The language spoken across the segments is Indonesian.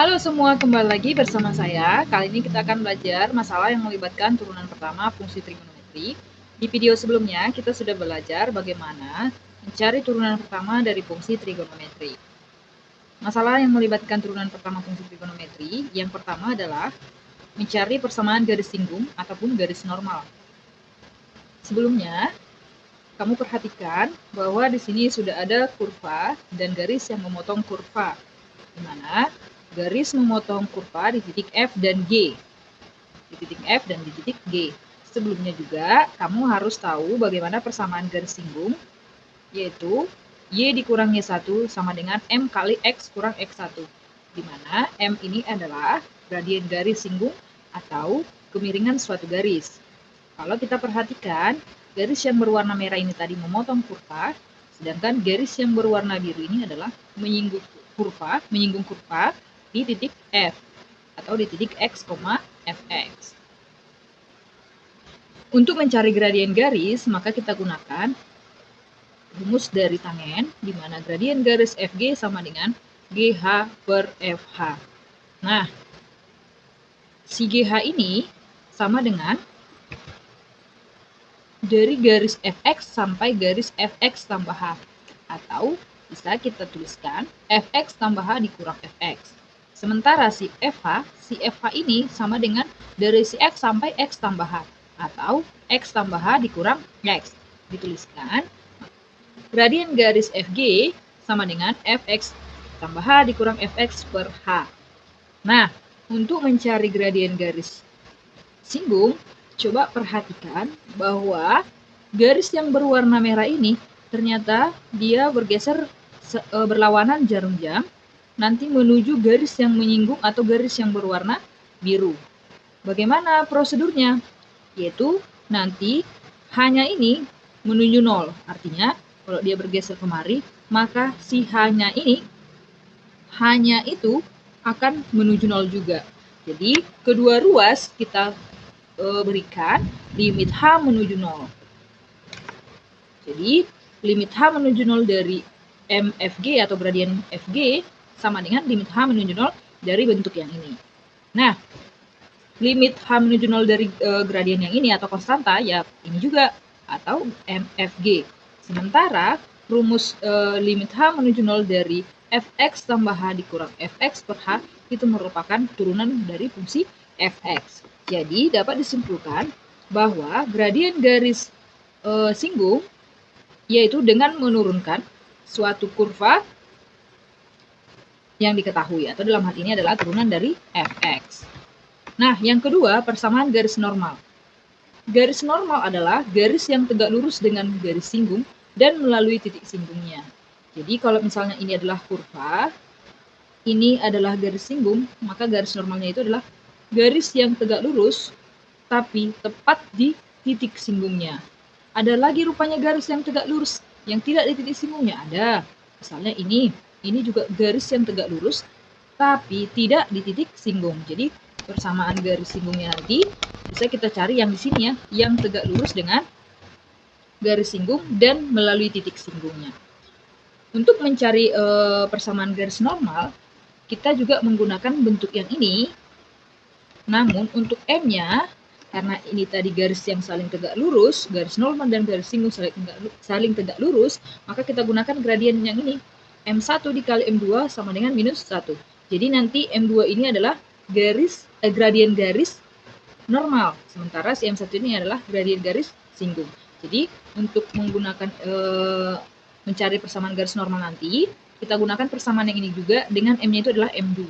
Halo semua, kembali lagi bersama saya. Kali ini kita akan belajar masalah yang melibatkan turunan pertama fungsi trigonometri. Di video sebelumnya, kita sudah belajar bagaimana mencari turunan pertama dari fungsi trigonometri. Masalah yang melibatkan turunan pertama fungsi trigonometri, yang pertama adalah mencari persamaan garis singgung ataupun garis normal. Sebelumnya, kamu perhatikan bahwa di sini sudah ada kurva dan garis yang memotong kurva, di mana garis memotong kurva di titik F dan G. Di titik F dan di titik G. Sebelumnya juga, kamu harus tahu bagaimana persamaan garis singgung, yaitu Y dikurang Y1 sama dengan M kali X kurang X1. Di mana M ini adalah gradien garis singgung atau kemiringan suatu garis. Kalau kita perhatikan, garis yang berwarna merah ini tadi memotong kurva, sedangkan garis yang berwarna biru ini adalah menyinggung kurva di titik F atau di titik X, Fx. Untuk mencari gradien garis, maka kita gunakan rumus dari tangen, di mana gradien garis Fg sama dengan GH per Fh. Nah, si GH ini sama dengan dari garis Fx sampai garis Fx tambah H. Atau bisa kita tuliskan Fx tambah H dikurang Fx. Sementara si FH ini sama dengan dari si X sampai X tambah H. Atau X tambah H dikurang X. Dituliskan gradien garis Fg sama dengan Fx tambah H dikurang Fx per H. Nah, untuk mencari gradien garis singgung, coba perhatikan bahwa garis yang berwarna merah ini ternyata dia bergeser berlawanan jarum jam nanti menuju garis yang menyinggung atau garis yang berwarna biru. Bagaimana prosedurnya? Yaitu nanti H-nya ini menuju 0. Artinya kalau dia bergeser kemari, maka si H-nya itu akan menuju 0 juga. Jadi kedua ruas kita berikan limit H menuju 0. Jadi limit H menuju 0 dari MFG atau gradien Fg sama dengan limit H menuju 0 dari bentuk yang ini. Nah, limit H menuju 0 dari gradien yang ini atau konstanta, ya ini juga, atau MFG. Sementara rumus limit H menuju 0 dari Fx tambah H dikurang Fx per H itu merupakan turunan dari fungsi Fx. Jadi dapat disimpulkan bahwa gradien garis singgung yaitu dengan menurunkan suatu kurva yang diketahui, atau dalam hal ini adalah turunan dari Fx. Nah, yang kedua, persamaan garis normal. Garis normal adalah garis yang tegak lurus dengan garis singgung dan melalui titik singgungnya. Jadi kalau misalnya ini adalah kurva, ini adalah garis singgung, maka garis normalnya itu adalah garis yang tegak lurus tapi tepat di titik singgungnya. Ada lagi rupanya garis yang tegak lurus yang tidak di titik singgungnya, ada. Misalnya ini juga garis yang tegak lurus tapi tidak di titik singgung. Jadi persamaan garis singgungnya nanti bisa kita cari yang di sini ya, yang tegak lurus dengan garis singgung dan melalui titik singgungnya. Untuk mencari persamaan garis normal, kita juga menggunakan bentuk yang ini. Namun untuk M-nya, karena ini tadi garis yang saling tegak lurus, garis normal dan garis singgung saling tegak lurus, maka kita gunakan gradien yang ini. M1 dikali M2 sama dengan minus 1. Jadi nanti M2 ini adalah gradien garis normal, sementara si M1 ini adalah gradien garis singgung. Jadi untuk menggunakan mencari persamaan garis normal nanti, kita gunakan persamaan yang ini juga dengan M-nya itu adalah M2.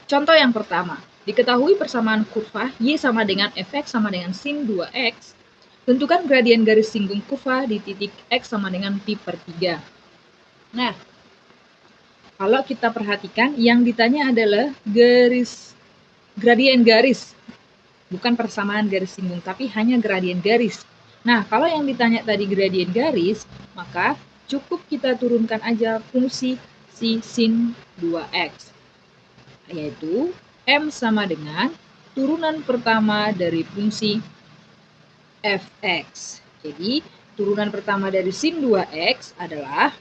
Contoh yang pertama, diketahui persamaan kurva Y sama dengan Fx sama dengan sin 2x. Tentukan gradien garis singgung kurva di titik X sama dengan pi per 3. Nah, kalau kita perhatikan, yang ditanya adalah gradien garis, bukan persamaan garis singgung, tapi hanya gradien garis. Nah, kalau yang ditanya tadi gradien garis, maka cukup kita turunkan aja fungsi si sin 2x, yaitu M sama dengan turunan pertama dari fungsi Fx. Jadi, turunan pertama dari sin 2x adalah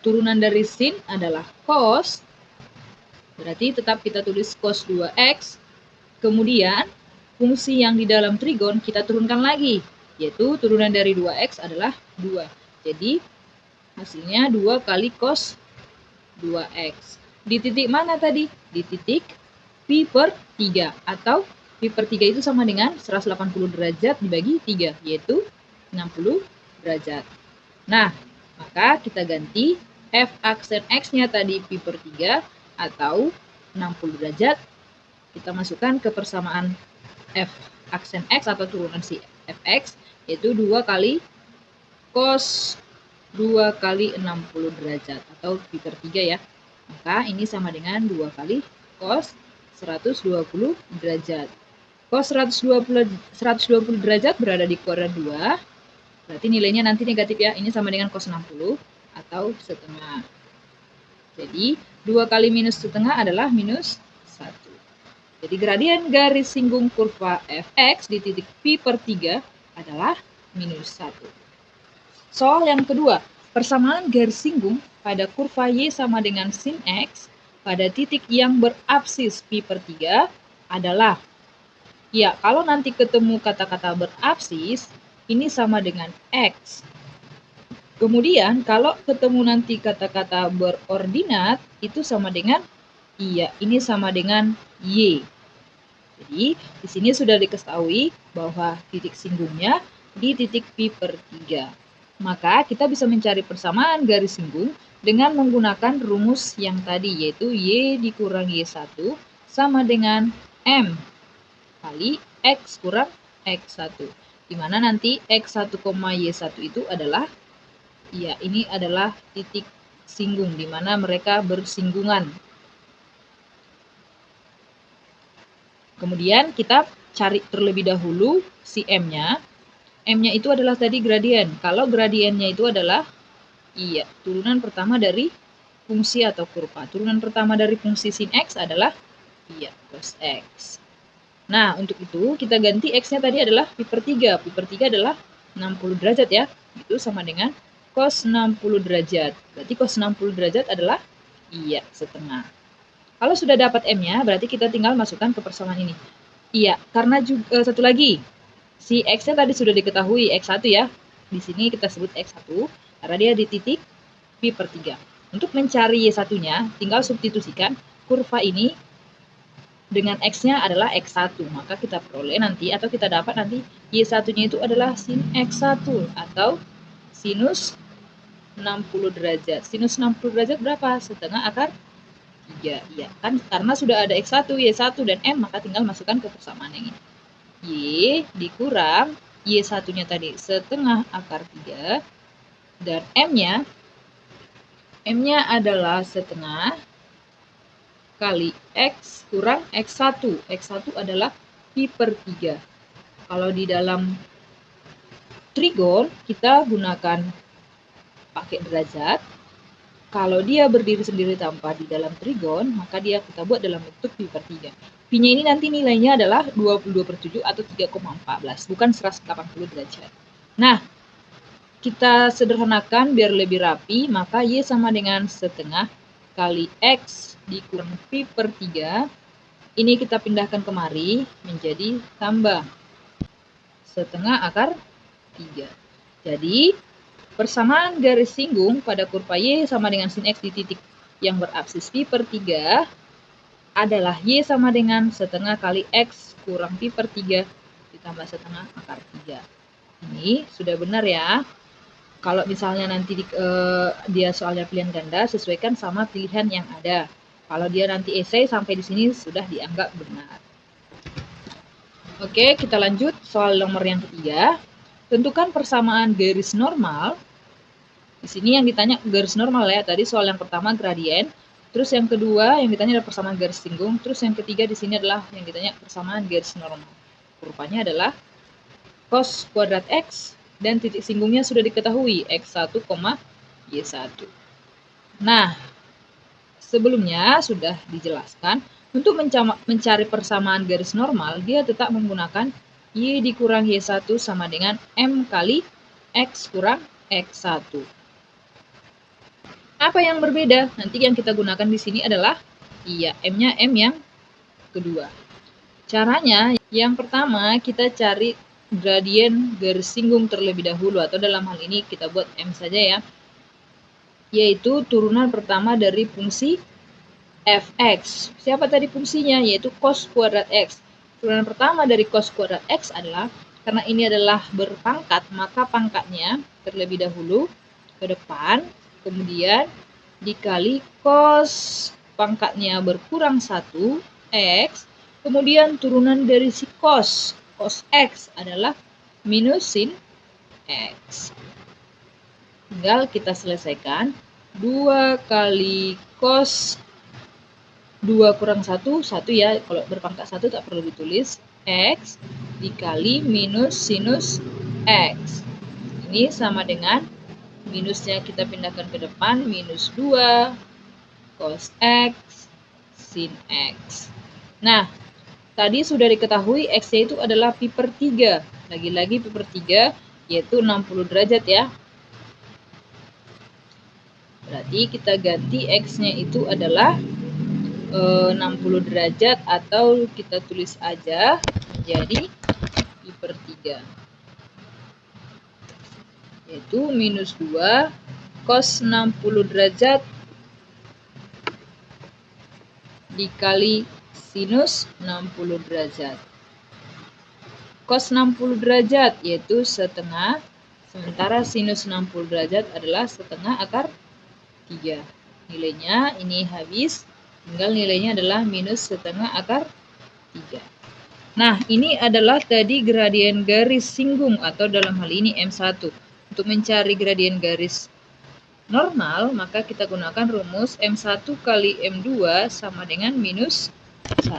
turunan dari sin adalah cos, berarti tetap kita tulis cos 2x. Kemudian fungsi yang di dalam trigon kita turunkan lagi, yaitu turunan dari 2x adalah 2. Jadi hasilnya 2 kali cos 2x. Di titik mana tadi? Di titik pi per 3, atau pi per 3 itu sama dengan 180 derajat dibagi 3, yaitu 60 derajat. Nah, maka kita ganti f aksen x-nya tadi pi per 3 atau 60 derajat. Kita masukkan ke persamaan f aksen x atau turunan si fx, yaitu 2 kali cos 2 kali 60 derajat atau pi per 3 ya. Maka ini sama dengan 2 kali cos 120 derajat. Cos 120 derajat berada di kuadran 2. Berarti nilainya nanti negatif ya. Ini sama dengan cos 60 atau setengah. Jadi 2 kali minus setengah adalah minus 1. Jadi gradien garis singgung kurva fx di titik pi per 3 adalah minus 1. Soal yang kedua, persamaan garis singgung pada kurva y sama dengan sin x pada titik yang berapsis pi per 3 adalah, ya kalau nanti ketemu kata-kata berapsis, ini sama dengan x. Kemudian kalau ketemu nanti kata-kata berordinat, itu sama dengan, iya ini sama dengan y. Jadi di sini sudah diketahui bahwa titik singgungnya di titik pi per 3. Maka kita bisa mencari persamaan garis singgung dengan menggunakan rumus yang tadi, yaitu y dikurang y1 sama dengan m kali x kurang x1. Di mana nanti x1, y1 itu adalah, ya ini adalah titik singgung di mana mereka bersinggungan. Kemudian kita cari terlebih dahulu si m-nya. M-nya itu adalah tadi gradien. Kalau gradiennya itu adalah, iya, turunan pertama dari fungsi atau kurva. Turunan pertama dari fungsi sin x adalah, iya, cos x. Nah, untuk itu kita ganti x-nya tadi adalah pi per 3. Pi per 3 adalah 60 derajat ya. Itu sama dengan cos 60 derajat. Berarti cos 60 derajat adalah, iya, setengah. Kalau sudah dapat m-nya, berarti kita tinggal masukkan ke persamaan ini. Iya, karena juga satu lagi, si x-nya tadi sudah diketahui, x1 ya. Di sini kita sebut x1, karena dia di titik pi per 3. Untuk mencari y1-nya, tinggal substitusikan kurva ini dengan x-nya adalah x1. Maka kita peroleh nanti, atau kita dapat nanti, y1-nya itu adalah sin x1, atau sinus 60 derajat. Sinus 60 derajat berapa? Setengah akar 3. Ya, kan karena sudah ada x1, y1, dan m, maka tinggal masukkan ke persamaan yang ini. Y dikurang y1-nya tadi setengah akar 3, dan m-nya adalah setengah kali x kurang x1. X1 adalah pi per 3. Kalau di dalam trigon kita gunakan pakai derajat. Kalau dia berdiri sendiri tanpa di dalam trigon, maka dia kita buat dalam bentuk pi per 3. Pi-nya ini nanti nilainya adalah 22/7 atau 3,14, bukan 180 derajat. Nah, kita sederhanakan biar lebih rapi, maka y sama dengan setengah kali x dikurang pi per 3. Ini kita pindahkan kemari menjadi tambah setengah akar 3. Jadi, persamaan garis singgung pada kurva y sama dengan sin x di titik yang berapsis pi per 3 adalah y sama dengan setengah kali x kurang pi per 3 ditambah setengah akar 3. Ini sudah benar ya. Kalau misalnya nanti dia soalnya pilihan ganda, sesuaikan sama pilihan yang ada. Kalau dia nanti esai sampai di sini sudah dianggap benar. Oke, kita lanjut soal nomor yang ketiga. Tentukan persamaan garis normal. Di sini yang ditanya garis normal ya. Tadi soal yang pertama gradien. Terus yang kedua yang ditanya adalah persamaan garis singgung. Terus yang ketiga di sini adalah yang ditanya persamaan garis normal. Kurvanya adalah cos kuadrat x dan titik singgungnya sudah diketahui x1, y1. Nah, sebelumnya sudah dijelaskan untuk mencari persamaan garis normal, dia tetap menggunakan y dikurang y1 sama dengan m kali x kurang x1. Apa yang berbeda? Nanti yang kita gunakan di sini adalah, iya, M-nya M yang kedua. Caranya, yang pertama kita cari gradien garis singgung terlebih dahulu, atau dalam hal ini kita buat M saja ya, yaitu turunan pertama dari fungsi fx. Siapa tadi fungsinya? Yaitu cos kuadrat x. Turunan pertama dari cos kuadrat x adalah, karena ini adalah berpangkat, maka pangkatnya terlebih dahulu ke depan, kemudian dikali cos pangkatnya berkurang 1, x, kemudian turunan dari si cos x adalah minus sin x. Tinggal kita selesaikan. 2 kali cos 2 kurang 1 ya, kalau berpangkat 1 tak perlu ditulis, x dikali minus sinus x. Ini sama dengan minusnya kita pindahkan ke depan, minus 2 cos x sin x. Nah, tadi sudah diketahui x-nya itu adalah pi per 3. Lagi-lagi pi per 3, yaitu 60 derajat ya. Berarti kita ganti x-nya itu adalah 60 derajat, atau kita tulis aja menjadi pi per 3. Yaitu minus 2 cos 60 derajat dikali sinus 60 derajat. Cos 60 derajat yaitu setengah, sementara sinus 60 derajat adalah setengah akar 3. Nilainya ini habis, tinggal nilainya adalah minus setengah akar 3. Nah, ini adalah tadi gradien garis singgung, atau dalam hal ini M1. Untuk mencari gradien garis normal, maka kita gunakan rumus M1 kali M2 sama dengan minus 1.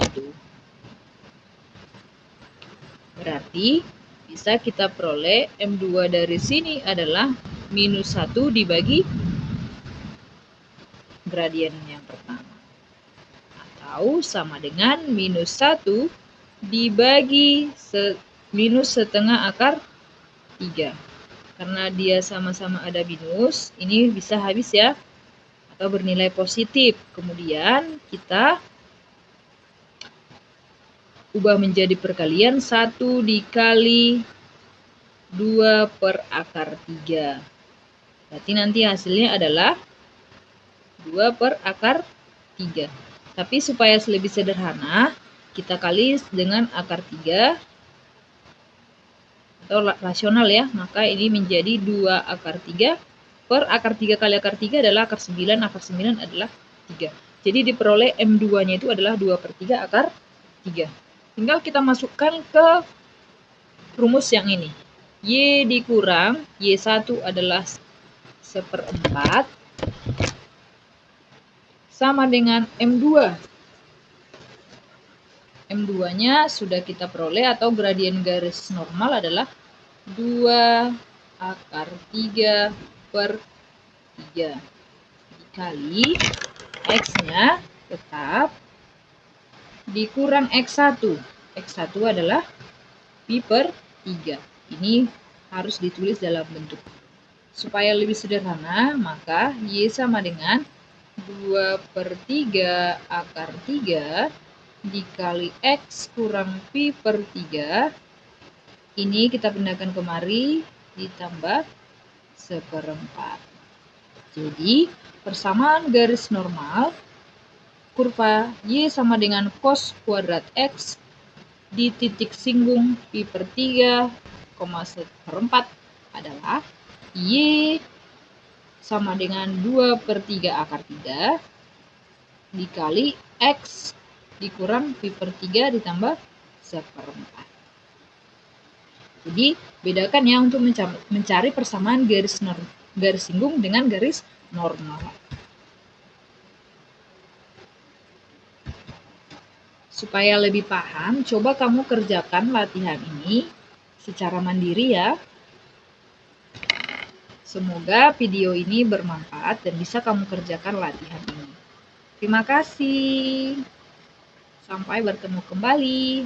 Berarti bisa kita peroleh M2 dari sini adalah minus 1 dibagi gradien yang pertama, atau sama dengan minus 1 dibagi minus setengah akar 3. Karena dia sama-sama ada minus, ini bisa habis ya, atau bernilai positif. Kemudian kita ubah menjadi perkalian, 1 dikali 2 per akar 3. Berarti nanti hasilnya adalah 2 per akar 3. Tapi supaya lebih sederhana, kita kali dengan akar 3 atau rasional ya, maka ini menjadi 2 akar 3 per akar 3 kali akar 3 adalah akar 9, akar 9 adalah 3. Jadi diperoleh M2 nya itu adalah 2 per 3 akar 3. Tinggal kita masukkan ke rumus yang ini. Y dikurang Y1 adalah 1/4 sama dengan M2. M2-nya sudah kita peroleh, atau gradien garis normal adalah 2 akar 3 per 3 dikali X-nya tetap dikurang X1. X1 adalah pi per 3. Ini harus ditulis dalam bentuk. Supaya lebih sederhana, maka Y sama dengan 2 per 3 akar 3 dikali X kurang pi per 3. Ini kita pindahkan kemari, ditambah 1/4. Jadi, persamaan garis normal, kurva Y sama dengan cos kuadrat X di titik singgung pi per 3, 1/4 adalah Y sama dengan 2 per 3 akar 3 dikali X dikurang pi per 3 ditambah 1/4. Jadi, bedakan ya untuk mencari persamaan garis singgung dengan garis normal. Supaya lebih paham, coba kamu kerjakan latihan ini secara mandiri ya. Semoga video ini bermanfaat dan bisa kamu kerjakan latihan ini. Terima kasih. Sampai bertemu kembali.